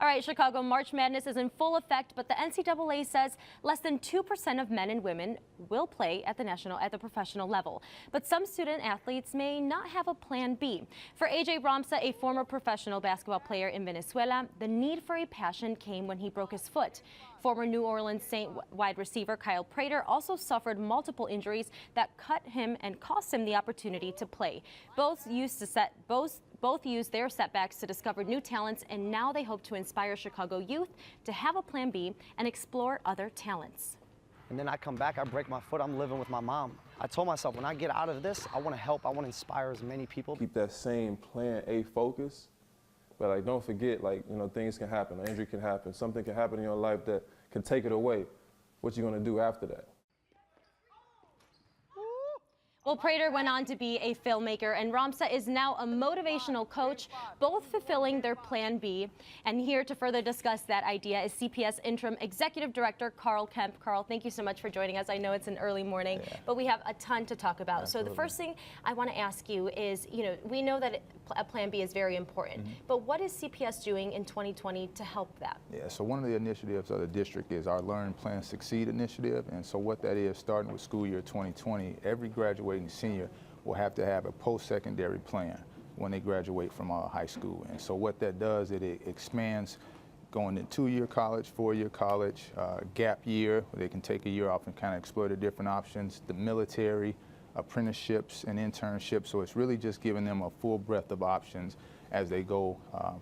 All right, Chicago, March Madness is in full effect, but the NCAA says less than 2% of men and women will play at the professional level. But some student athletes may not have a plan B. For AJ Ramsa, a former professional basketball player in Venezuela, the need for a passion came when he broke his foot. Former New Orleans Saint wide receiver Kyle also suffered multiple injuries that cut him and cost him the opportunity to play. Both used their setbacks to discover new talents, and now they hope to inspire Chicago youth to have a plan B and explore other talents. And then I come back, I break my foot, I'm living with my mom. I told myself, when I get out of this, I want to help, I want to inspire as many people. Keep that same plan A focus, but don't forget, things can happen, an injury can happen, something can happen in your life that can take it away. What you going to do after that? Well, Prater went on to be a filmmaker, and Ramsa is now a motivational coach, both fulfilling their plan B. And here to further discuss that idea is CPS Interim Executive Director Kemp. Karl, thank you so much for joining us. I know it's an early morning, but we have a ton to talk about. Absolutely. So the first thing I want to ask you is, we know that a plan B is very important, but what is CPS doing in 2020 to help that? Yeah, so one of the initiatives of the district is our Learn, Plan, Succeed initiative. And so what that is, starting with school year 2020, every graduating senior will have to have a post-secondary plan when they graduate from high school. And so what that does, it expands going to 2-year college, 4-year college, gap year, where they can take a year off and kind of explore the different options, the military, apprenticeships and internships. So it's really just giving them a full breadth of options as they go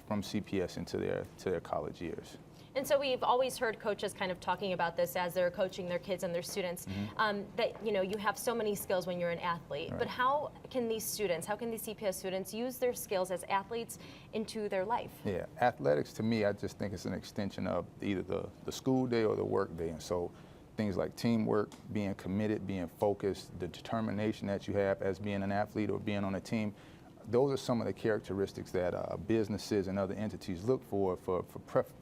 from CPS into their college years. And so we've always heard coaches kind of talking about this as they're coaching their kids and their students, that you have so many skills when you're an athlete. Right. But how can these CPS students use their skills as athletes into their life? Yeah, athletics to me, I just think it's an extension of either the school day or the work day. And so things like teamwork, being committed, being focused, the determination that you have as being an athlete or being on a team, those are some of the characteristics that businesses and other entities look for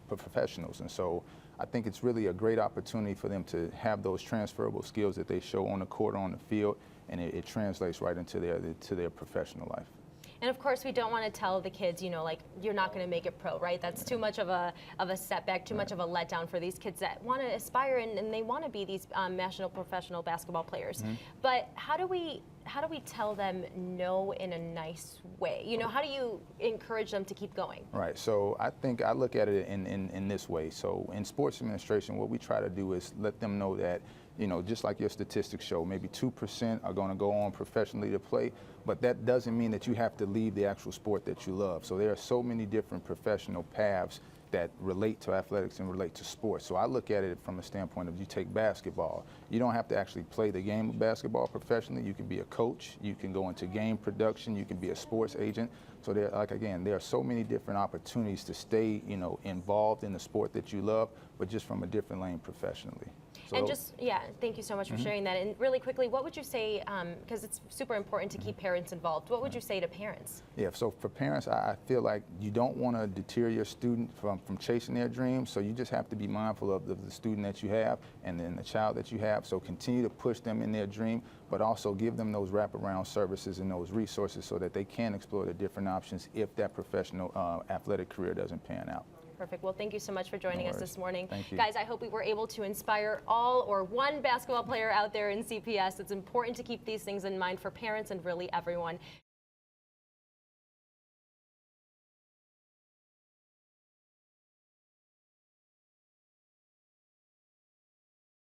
professionals. And so I think it's really a great opportunity for them to have those transferable skills that they show on the court or on the field, and it translates right into their professional life. And of course, we don't want to tell the kids, you're not going to make it pro, right? That's too much of a setback, too much of a letdown for these kids that want to aspire and they want to be these national professional basketball players. But how do we tell them no in a nice way? How do you encourage them to keep going? Right. So I think I look at it in this way. So in sports administration, what we try to do is let them know that, just like your statistics show, maybe 2% are going to go on professionally to play, but that doesn't mean that you have to leave the actual sport that you love. So there are so many different professional paths that relate to athletics and relate to sports. So I look at it from a standpoint of, you take basketball. You don't have to actually play the game of basketball professionally. You can be a coach. You can go into game production. You can be a sports agent. So there are so many different opportunities to stay, involved in the sport that you love, but just from a different lane professionally. So, and thank you so much for sharing that. And really quickly, what would you say, because it's super important to keep parents involved, what would you say to parents? Yeah, so for parents, I feel like you don't want to deter your student from chasing their dreams, so you just have to be mindful of the student that you have and then the child that you have. So continue to push them in their dream, but also give them those wraparound services and those resources so that they can explore the different options if that professional athletic career doesn't pan out. Perfect. Well, thank you so much for joining us this morning. Thank you. Guys, I hope we were able to inspire all or one basketball player out there in CPS. It's important to keep these things in mind for parents and really everyone.